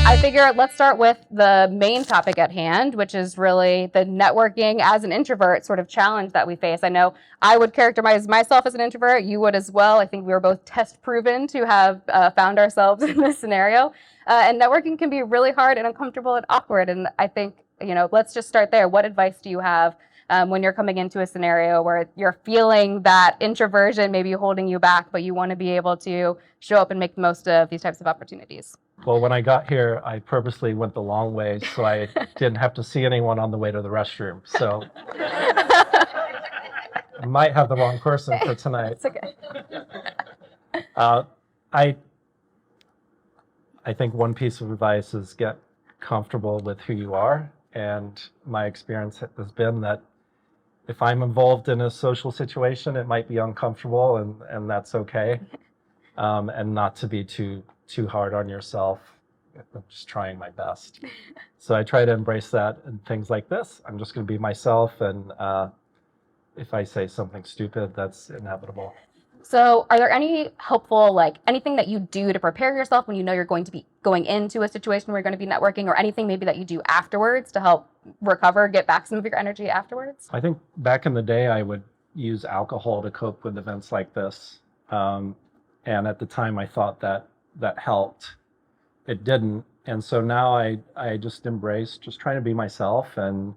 I figure let's start with the main topic at hand, which is really the networking as an introvert sort of challenge that we face. I know I would characterize myself as an introvert. You would as well. I think we were both test proven to have found ourselves in this scenario. And networking can be really hard and uncomfortable and awkward. And I think, let's just start there. What advice do you have when you're coming into a scenario where you're feeling that introversion maybe holding you back, but you want to be able to show up and make the most of these types of opportunities? Well, when I got here, I purposely went the long way so I didn't have to see anyone on the way to the restroom. So I might have the wrong person for tonight. It's okay. I think one piece of advice is get comfortable with who you are. And my experience has been that if I'm involved in a social situation, it might be uncomfortable, and that's okay. And not to be too hard on yourself. I'm just trying my best. So I try to embrace that in things like this. I'm just going to be myself, and if I say something stupid, that's inevitable. So are there any helpful, anything that you do to prepare yourself when you know you're going to be going into a situation where you're going to be networking, or anything maybe that you do afterwards to help recover, get back some of your energy afterwards? I think back in the day, I would use alcohol to cope with events like this. And at the time, I thought that helped. It didn't. And so now I just embrace just trying to be myself and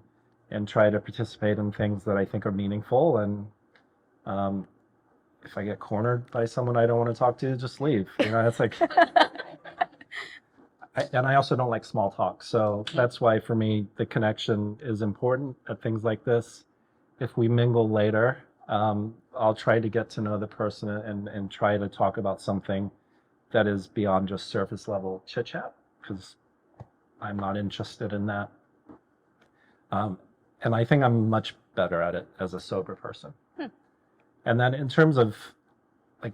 try to participate in things that I think are meaningful. And if I get cornered by someone I don't want to talk to, just leave. It's like, and I also don't like small talk. So that's why for me, the connection is important at things like this. If we mingle later, I'll try to get to know the person and try to talk about something that is beyond just surface level chit chat, because I'm not interested in that. And I think I'm much better at it as a sober person. And then in terms of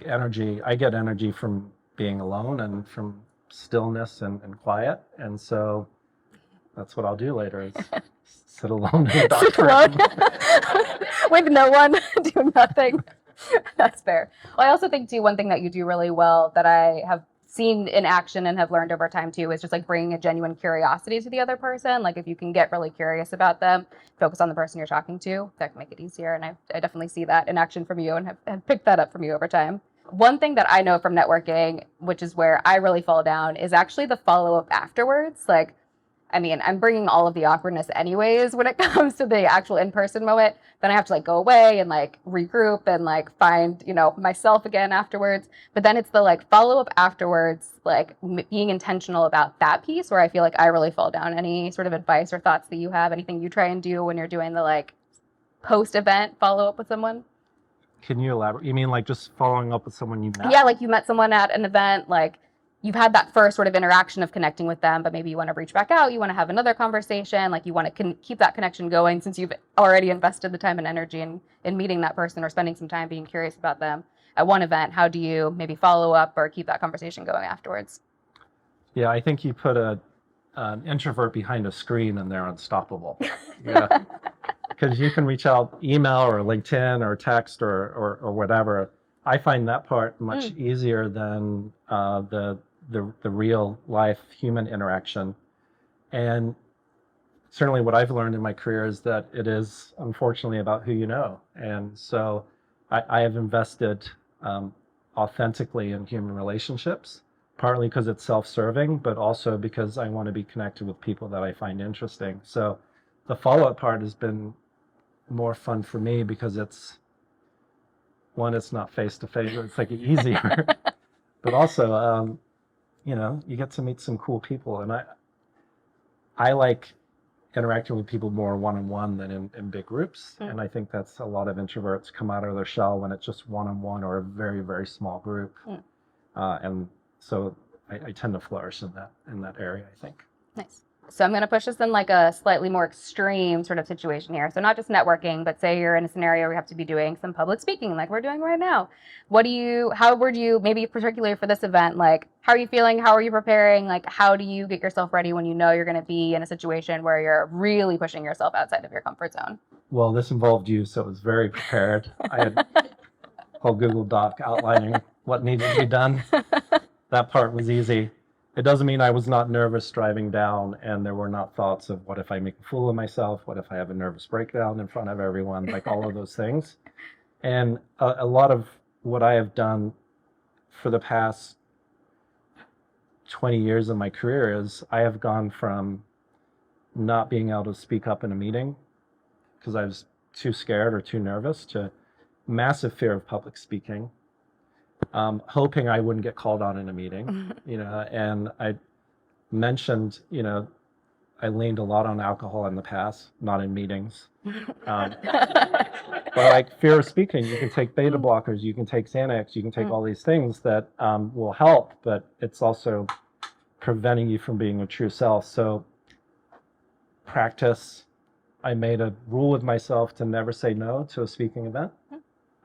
energy, I get energy from being alone and from stillness and quiet. And so that's what I'll do later is sit alone in the dark room. With no one, do nothing. That's fair. Well, I also think too, one thing that you do really well that I have seen in action and have learned over time too is just bringing a genuine curiosity to the other person. If you can get really curious about them, focus on the person you're talking to, that can make it easier. And I definitely see that in action from you and have picked that up from you over time. One thing that I know from networking, which is where I really fall down, is actually the follow-up afterwards. I'm bringing all of the awkwardness anyways when it comes to the actual in-person moment. Then I have to go away and regroup and find, myself again afterwards. But then it's the follow-up afterwards, being intentional about that piece where I feel I really fall down. Any sort of advice or thoughts that you have? Anything you try and do when you're doing the post-event follow-up with someone? Can you elaborate? You mean just following up with someone you met? Yeah, you met someone at an event, you've had that first sort of interaction of connecting with them, but maybe you want to reach back out, you want to have another conversation, you want to keep that connection going since you've already invested the time and energy in meeting that person or spending some time being curious about them at one event. How do you maybe follow up or keep that conversation going afterwards? Yeah, I think you put an introvert behind a screen and they're unstoppable. Yeah, because you can reach out email or LinkedIn or text or whatever. I find that part much easier than the real life human interaction. And certainly what I've learned in my career is that it is unfortunately about who you know. And so I have invested authentically in human relationships, partly because it's self-serving, but also because I want to be connected with people that I find interesting. So the follow-up part has been more fun for me because it's not face-to-face, it's easier. But also, you get to meet some cool people. And I like interacting with people more one-on-one than in big groups. And I think that's a lot of introverts come out of their shell when it's just one-on-one or a very, very small group. And so I tend to flourish in that area, I think. Nice. So I'm going to push us in a slightly more extreme sort of situation here. So not just networking, but say you're in a scenario where you have to be doing some public speaking like we're doing right now. How would you, maybe particularly for this event, how are you feeling? How are you preparing? How do you get yourself ready when you know you're going to be in a situation where you're really pushing yourself outside of your comfort zone? Well, this involved you, so it was very prepared. I had a whole Google Doc outlining what needed to be done. that part was easy. It doesn't mean I was not nervous driving down and there were not thoughts of what if I make a fool of myself? What if I have a nervous breakdown in front of everyone? Like all of those things. And a lot of what I have done for the past 20 years of my career is I have gone from not being able to speak up in a meeting because I was too scared or too nervous to massive fear of public speaking, hoping I wouldn't get called on in a meeting, and I mentioned, I leaned a lot on alcohol in the past, not in meetings. But like fear of speaking, you can take beta blockers, you can take Xanax, you can take all these things that will help, but it's also preventing you from being your true self. So practice. I made a rule with myself to never say no to a speaking event,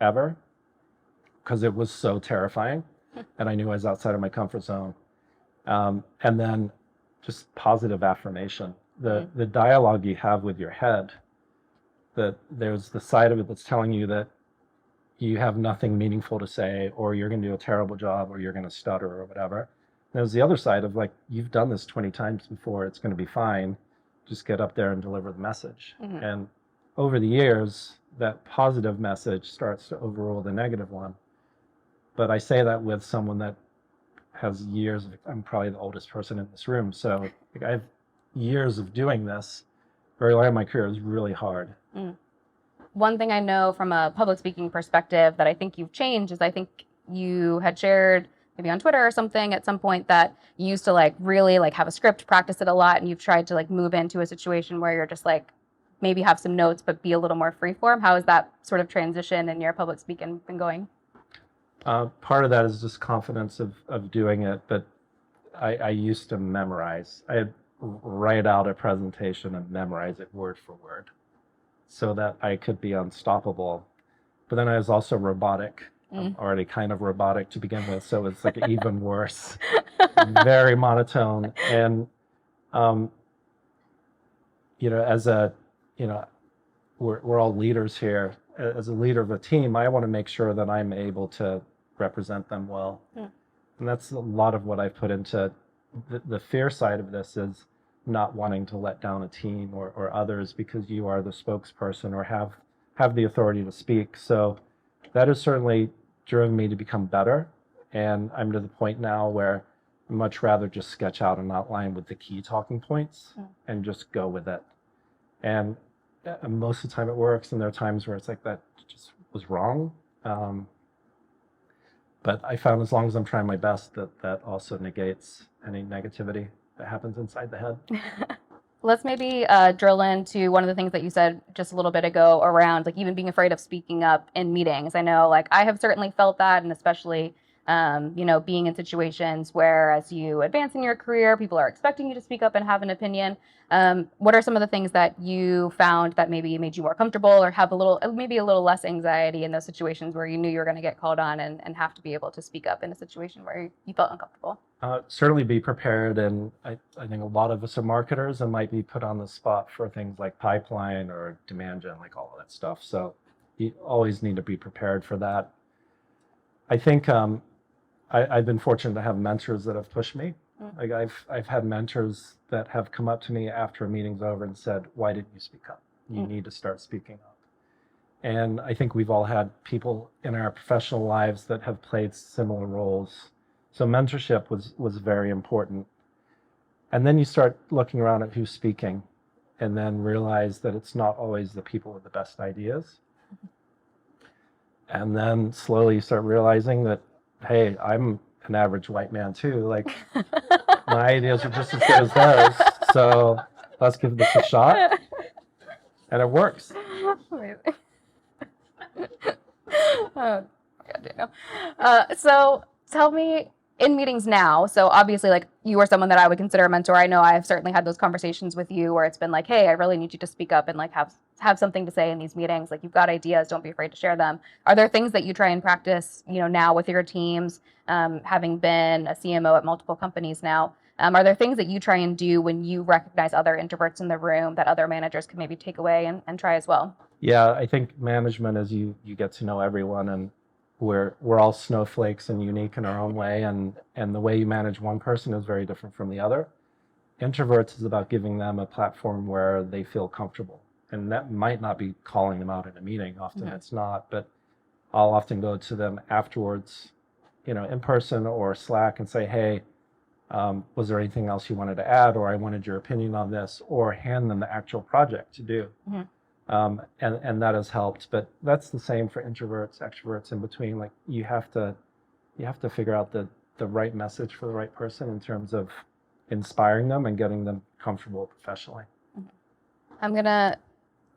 ever, because it was so terrifying, and I knew I was outside of my comfort zone. And then just positive affirmation. The dialogue you have with your head, that there's the side of it that's telling you that you have nothing meaningful to say, or you're going to do a terrible job, or you're going to stutter, or whatever. And there's the other side of like, you've done this 20 times before, it's going to be fine. Just get up there and deliver the message. And over the years, that positive message starts to overrule the negative one. But I say that with someone that has years I'm probably the oldest person in this room. So like, I have years of doing this. Very early in my career, it was really hard. One thing I know from a public speaking perspective that I think you've changed is I think you had shared maybe on Twitter or something at some point that you used to like really like have a script, practice it a lot, and you've tried to like move into a situation where you're just like maybe have some notes but be a little more freeform. How has that sort of transition in your public speaking been going? Part of that is just confidence of doing it, but I used to memorize. I'd write out a presentation and memorize it word for word so that I could be unstoppable. But then I was also robotic. I'm already kind of robotic to begin with, so it's like even worse. Very monotone. And as a we're all leaders here. As a leader of a team, I want to make sure that I'm able to represent them well. And that's a lot of what I've put into the fear side of this, is not wanting to let down a team or others because you are the spokesperson or have the authority to speak. So that has certainly driven me to become better. And I'm to the point now where I'd much rather just sketch out an outline with the key talking points and just go with it. And most of the time it works, and there are times where it's like, that just was wrong. But I found as long as I'm trying my best, that also negates any negativity that happens inside the head. Let's maybe drill into one of the things that you said just a little bit ago around like even being afraid of speaking up in meetings. I know like I have certainly felt that, and especially being in situations where as you advance in your career, people are expecting you to speak up and have an opinion. What are some of the things that you found that maybe made you more comfortable or have maybe a little less anxiety in those situations where you knew you were going to get called on and have to be able to speak up in a situation where you felt uncomfortable? Certainly be prepared. And I think a lot of us are marketers and might be put on the spot for things like pipeline or demand gen, like all of that stuff. So you always need to be prepared for that. I think I've been fortunate to have mentors that have pushed me. Like I've had mentors that have come up to me after a meeting's over and said, "Why didn't you speak up? You need to start speaking up." And I think we've all had people in our professional lives that have played similar roles. So mentorship was very important. And then you start looking around at who's speaking, and then realize that it's not always the people with the best ideas. And then slowly you start realizing that, hey, I'm an average white man too. Like my ideas are just as good as theirs. So let's give this a shot. And it works. Amazing. Oh, God, Daniel. So tell me, in meetings now, so obviously like you are someone that I would consider a mentor. I know I've certainly had those conversations with you where it's been like, hey, I really need you to speak up and like have something to say in these meetings. Like you've got ideas, don't be afraid to share them. Are there things that you try and practice, now with your teams, having been a CMO at multiple companies now? Are there things that you try and do when you recognize other introverts in the room that other managers can maybe take away and try as well? Yeah, I think management is you get to know everyone, and we're all snowflakes and unique in our own way, and the way you manage one person is very different from the other. Introverts is about giving them a platform where they feel comfortable, and that might not be calling them out in a meeting. Often it's not, but I'll often go to them afterwards, in person or Slack, and say, hey, was there anything else you wanted to add, or I wanted your opinion on this, or hand them the actual project to do. And that has helped. But that's the same for introverts, extroverts, in between. Like you have to figure out the right message for the right person in terms of inspiring them and getting them comfortable professionally. I'm going to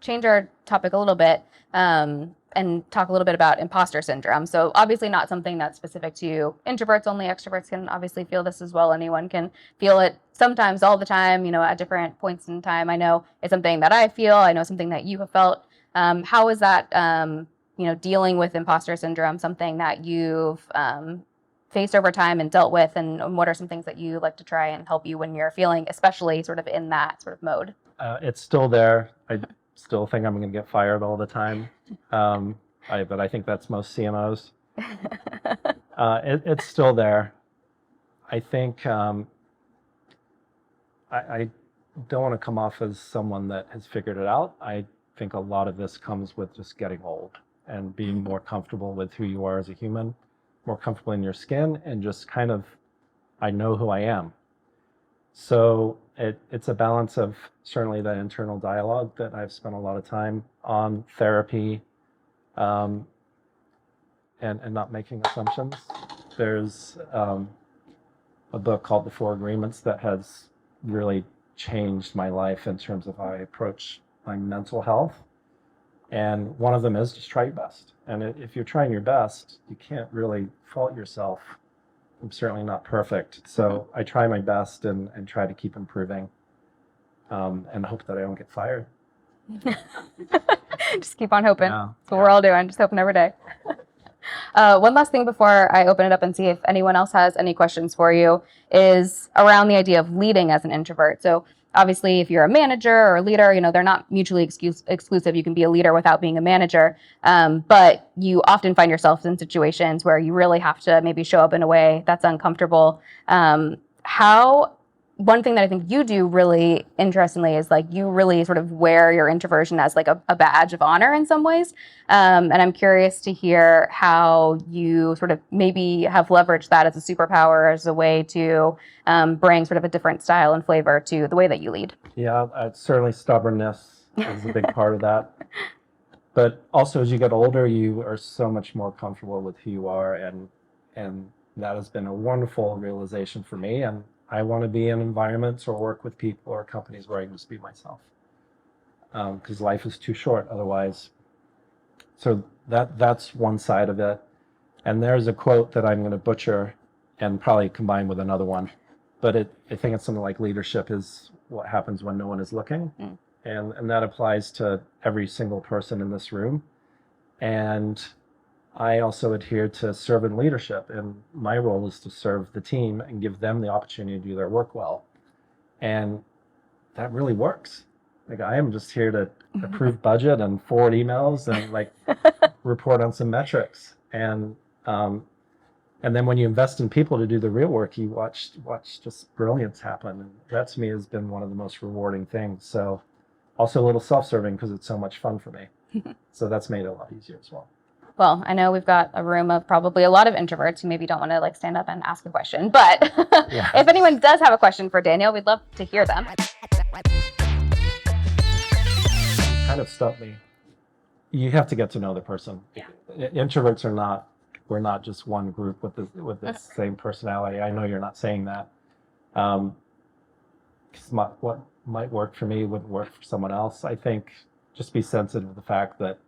change our topic a little bit and talk a little bit about imposter syndrome. So obviously not something that's specific to introverts only. Extroverts can obviously feel this as well. Anyone can feel it sometimes, all the time, at different points in time. I know it's something that I feel. I know something that you have felt. How is that, dealing with imposter syndrome, something that you've faced over time and dealt with, and what are some things that you like to try and help you when you're feeling, especially sort of in that sort of mode? It's still there. I still think I'm going to get fired all the time. But I think that's most CMOs. It's still there. I think I don't want to come off as someone that has figured it out. I think a lot of this comes with just getting old and being more comfortable with who you are as a human, more comfortable in your skin, and just kind of, I know who I am. So it's a balance of certainly that internal dialogue that I've spent a lot of time on, therapy, and not making assumptions. There's a book called The Four Agreements that has really changed my life in terms of how I approach my mental health. And one of them is just try your best. And if you're trying your best, you can't really fault yourself. I'm certainly not perfect. So I try my best and try to keep improving, and hope that I don't get fired. Just keep on hoping. Yeah. That's what we're all doing, just hoping every day. One last thing before I open it up and see if anyone else has any questions for you is around the idea of leading as an introvert. So obviously, if you're a manager or a leader, they're not mutually exclusive. You can be a leader without being a manager. But you often find yourself in situations where you really have to maybe show up in a way that's uncomfortable. One thing that I think you do really interestingly is like you really sort of wear your introversion as like a badge of honor in some ways. And I'm curious to hear how you sort of maybe have leveraged that as a superpower, as a way to bring sort of a different style and flavor to the way that you lead. Yeah, certainly stubbornness is a big part of that. But also as you get older, you are so much more comfortable with who you are, and that has been a wonderful realization for me. And I want to be in environments or work with people or companies where I can just be myself, because life is too short otherwise. So that's one side of it. And there's a quote that I'm going to butcher and probably combine with another one, but I think it's something like leadership is what happens when no one is looking. And that applies to every single person in this room. And I also adhere to servant leadership, and my role is to serve the team and give them the opportunity to do their work well. And that really works. Like I am just here to approve budget and forward emails and like report on some metrics. And then when you invest in people to do the real work, you watch just brilliance happen. And that to me has been one of the most rewarding things. So also a little self-serving because it's so much fun for me. So that's made it a lot easier as well. Well, I know we've got a room of probably a lot of introverts who maybe don't want to like stand up and ask a question, but if anyone does have a question for Daniel, we'd love to hear them. Kind of stumped me. You have to get to know the person. Yeah. Introverts we're not just one group with the same personality. I know you're not saying that. Because what might work for me wouldn't work for someone else. I think just be sensitive to the fact that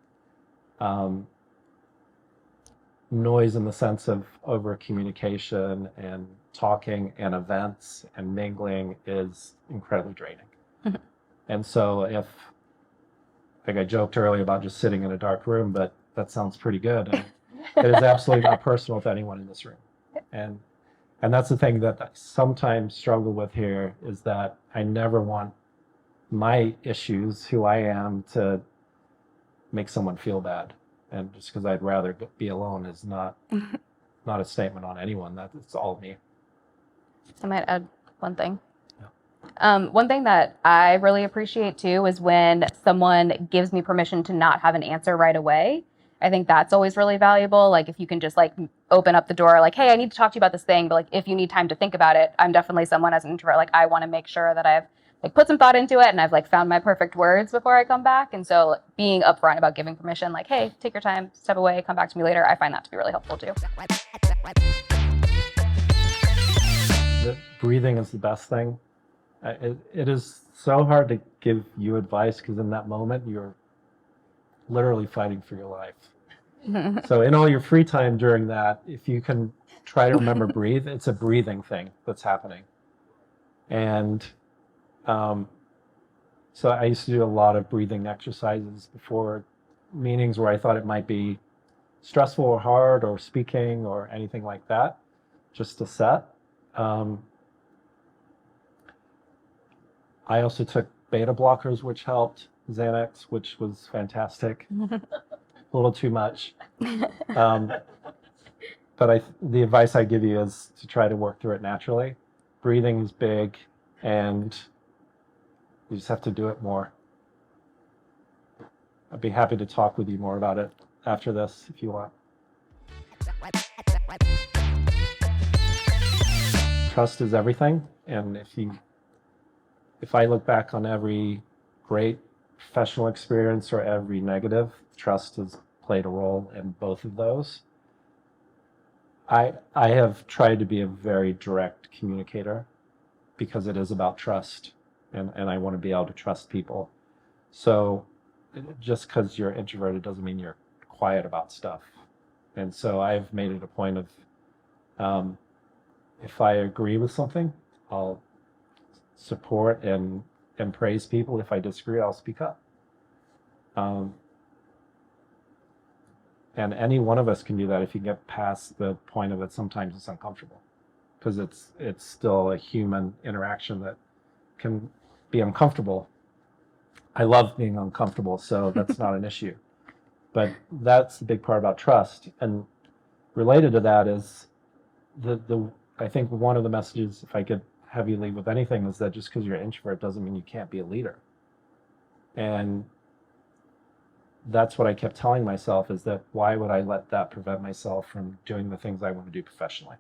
noise in the sense of over communication and talking and events and mingling is incredibly draining. And so I think I joked earlier about just sitting in a dark room, but that sounds pretty good. And it is absolutely not personal to anyone in this room. And that's the thing that I sometimes struggle with here, is that I never want my issues, who I am, to make someone feel bad. And just because I'd rather be alone is not a statement on anyone. That it's all me. I might add one thing. Yeah. One thing that I really appreciate too is when someone gives me permission to not have an answer right away. I think that's always really valuable. Like if you can just like open up the door, like, hey, I need to talk to you about this thing, but like if you need time to think about it, I'm definitely someone as an introvert, like I want to make sure that I've like put some thought into it and I've like found my perfect words before I come back. And so being upfront about giving permission, like, hey, take your time, step away, come back to me later, I find that to be really helpful too. Breathing is the best thing. It is so hard to give you advice because in that moment you're literally fighting for your life. So in all your free time during that, if you can try to remember breathe, it's a breathing thing that's happening. And so I used to do a lot of breathing exercises before meetings where I thought it might be stressful or hard or speaking or anything like that, just to set. I also took beta blockers, which helped, Xanax, which was fantastic. A little too much. But the advice I give you is to try to work through it naturally. Breathing is big, and you just have to do it more. I'd be happy to talk with you more about it after this if you want. Trust is everything, and if I look back on every great professional experience or every negative, trust has played a role in both of those. I have tried to be a very direct communicator because it is about trust, and I want to be able to trust people. So just because you're introverted doesn't mean you're quiet about stuff. And so I've made it a point of if I agree with something, I'll support and praise people. If I disagree, I'll speak up. And any one of us can do that if you get past the point of it. Sometimes it's uncomfortable because it's still a human interaction that can be uncomfortable. I love being uncomfortable, so that's not an issue. But that's the big part about trust. And related to that is I think one of the messages, if I could have you leave with anything, is that just because you're an introvert doesn't mean you can't be a leader. And that's what I kept telling myself, is that why would I let that prevent myself from doing the things I want to do professionally?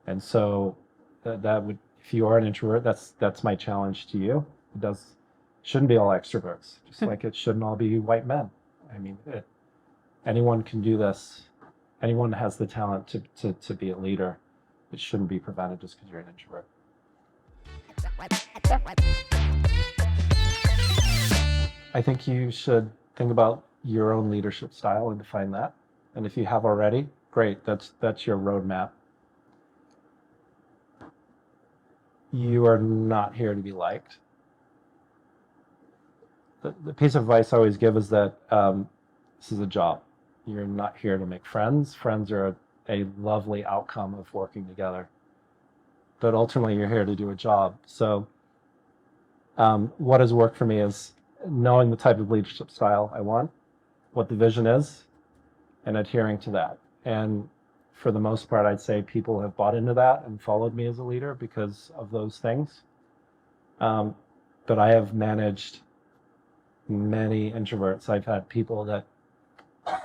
And so that would, if you are an introvert, that's my challenge to you. It shouldn't be all extroverts, just like it shouldn't all be white men. I mean, anyone can do this. Anyone has the talent to be a leader. It shouldn't be prevented just because you're an introvert. I think you should think about your own leadership style and define that. And if you have already, great. That's your roadmap. You are not here to be liked. The piece of advice I always give is that this is a job. You're not here to make friends. Friends are a lovely outcome of working together. But ultimately, you're here to do a job. So what has worked for me is knowing the type of leadership style I want, what the vision is, and adhering to that. And for the most part, I'd say people have bought into that and followed me as a leader because of those things. But I have managed many introverts. I've had people that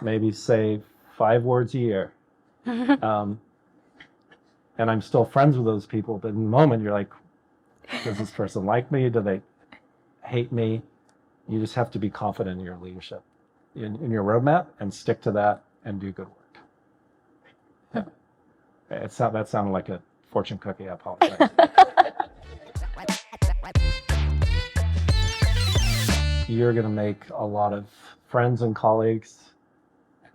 maybe say 5 words a year. And I'm still friends with those people, but in the moment you're like, does this person like me? Do they hate me? You just have to be confident in your leadership, in your roadmap, and stick to that and do good work. Yeah. That sounded like a fortune cookie. I apologize. You're going to make a lot of friends and colleagues.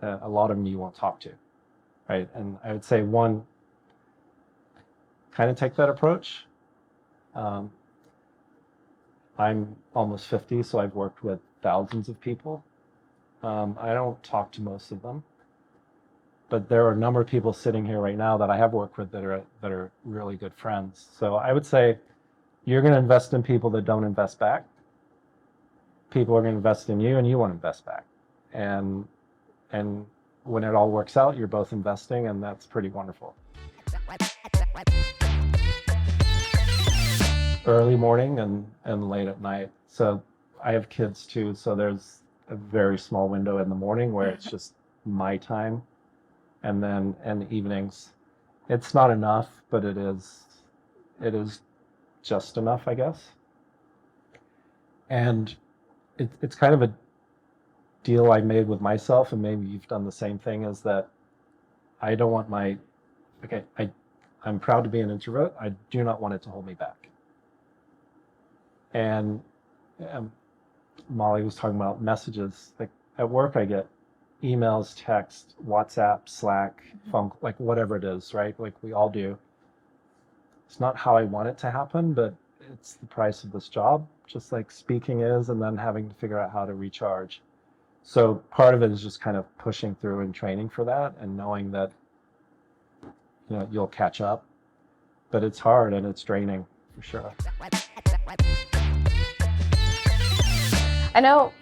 A lot of them you won't talk to, right? And I would say one, kind of take that approach. I'm almost 50, so I've worked with thousands of people. I don't talk to most of them, but there are a number of people sitting here right now that I have worked with that are really good friends. So I would say you're going to invest in people that don't invest back. People are going to invest in you, and you want to invest back. And and when it all works out, you're both investing, and that's pretty wonderful. Early morning and late at night. So I have kids too, so there's a very small window in the morning where it's just my time, and then in evenings. It's not enough, but it is just enough, I guess. And it's kind of a deal I made with myself, and maybe you've done the same thing, is that I don't want I'm proud to be an introvert. I do not want it to hold me back. And Molly was talking about messages. Like at work, I get emails, text, WhatsApp, Slack, phone, like whatever it is, right? Like we all do. It's not how I want it to happen, but it's the price of this job, just like speaking is, and then having to figure out how to recharge. So part of it is just kind of pushing through and training for that, and knowing that you'll catch up, but it's hard and it's draining for sure. I know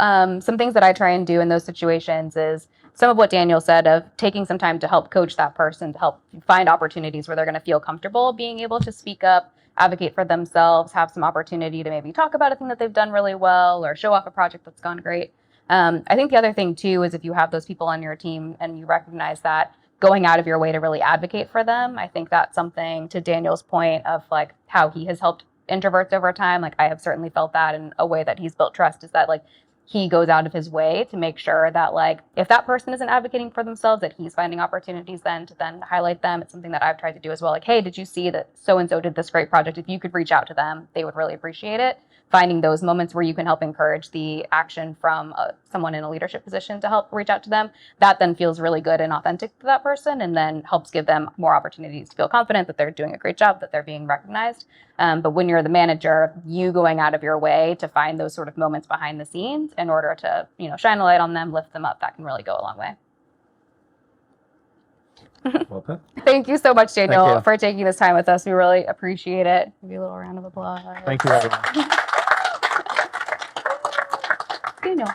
some things that I try and do in those situations is some of what Daniel said of taking some time to help coach that person, to help find opportunities where they're going to feel comfortable being able to speak up, advocate for themselves, have some opportunity to maybe talk about a thing that they've done really well or show off a project that's gone great. I think the other thing too is if you have those people on your team and you recognize that, going out of your way to really advocate for them. I think that's something, to Daniel's point of like how he has helped introverts over time. Like I have certainly felt that in a way that he's built trust, is that like he goes out of his way to make sure that like if that person isn't advocating for themselves, that he's finding opportunities then to then highlight them. It's something that I've tried to do as well. Like, hey, did you see that so and so did this great project? If you could reach out to them, they would really appreciate it. Finding those moments where you can help encourage the action from someone in a leadership position to help reach out to them, that then feels really good and authentic to that person, and then helps give them more opportunities to feel confident that they're doing a great job, that they're being recognized. But when you're the manager, you going out of your way to find those sort of moments behind the scenes in order to, shine a light on them, lift them up, that can really go a long way. Well, thank you so much, Daniel, for taking this time with us. We really appreciate it. Give you a little round of applause. Thank you, everyone. Daniel.